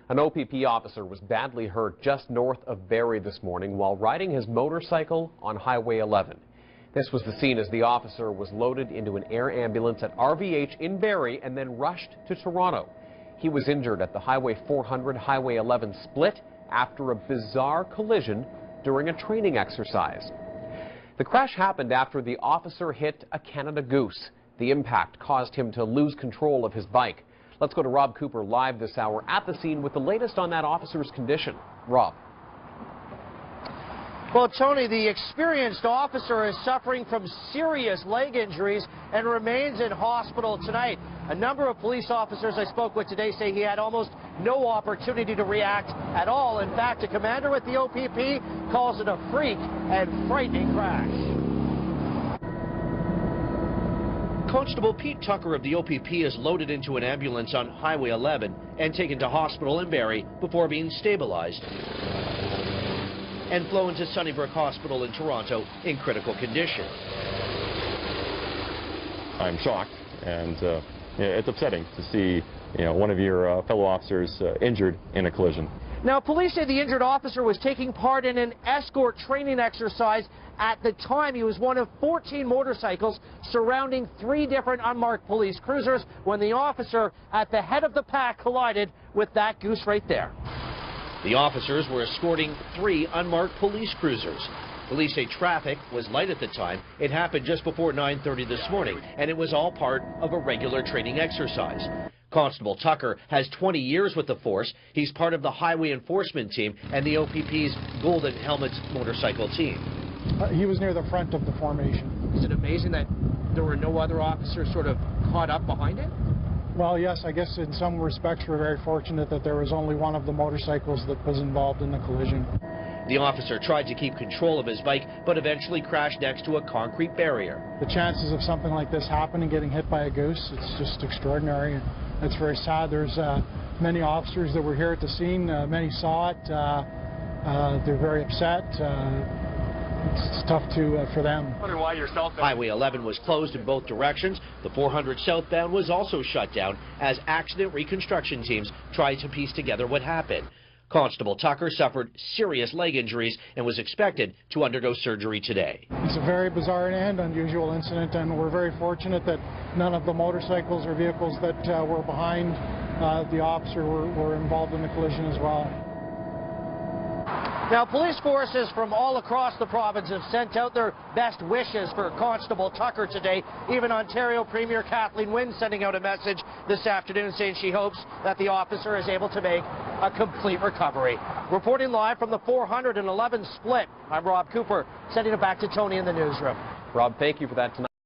An OPP officer was badly hurt just north of Barrie this morning while riding his motorcycle on Highway 11. This was the scene as the officer was loaded into an air ambulance at RVH in Barrie and then rushed to Toronto. He was injured at the Highway 400 Highway 11 split after a bizarre collision during a training exercise. The crash happened after the officer hit a Canada goose. The impact caused him to lose control of his bike. Let's go to Rob Cooper live this hour at the scene with the latest on that officer's condition. Rob. Well, Tony, the experienced officer is suffering from serious leg injuries and remains in hospital tonight. A number of police officers I spoke with today say he had almost no opportunity to react at all. In fact, a commander with the OPP calls it a freak and frightening crash. Constable Pete Tucker of the OPP is loaded into an ambulance on Highway 11 and taken to hospital in Barrie before being stabilized and flown to Sunnybrook Hospital in Toronto in critical condition. I'm shocked, and it's upsetting to see one of your fellow officers injured in a collision. Now, police say the injured officer was taking part in an escort training exercise. At the time, he was one of 14 motorcycles surrounding 3 different unmarked police cruisers when the officer at the head of the pack collided with that goose right there. The officers were escorting 3 unmarked police cruisers. Police say traffic was light at the time. It happened just before 9:30 this morning, and it was all part of a regular training exercise. Constable Tucker has 20 years with the force. He's part of the highway enforcement team and the OPP's Golden Helmets motorcycle team. He was near the front of the formation. Is it amazing that there were no other officers sort of caught up behind it? Well, yes, I guess in some respects we're very fortunate that there was only one of the motorcycles that was involved in the collision. The officer tried to keep control of his bike, but eventually crashed next to a concrete barrier. The chances of something like this happening, getting hit by a goose, it's just extraordinary. It's very sad. There's many officers that were here at the scene. Many saw it. They're very upset. It's tough for them. Highway 11 was closed in both directions. The 400 southbound was also shut down as accident reconstruction teams tried to piece together what happened. Constable Tucker suffered serious leg injuries and was expected to undergo surgery today. It's a very bizarre and unusual incident, and we're very fortunate that none of the motorcycles or vehicles that were behind the officer were involved in the collision as well. Now, police forces from all across the province have sent out their best wishes for Constable Tucker today. Even Ontario Premier Kathleen Wynne sending out a message this afternoon saying she hopes that the officer is able to make a complete recovery. Reporting live from the 411 split, I'm Rob Cooper, sending it back to Tony in the newsroom. Rob, thank you for that tonight.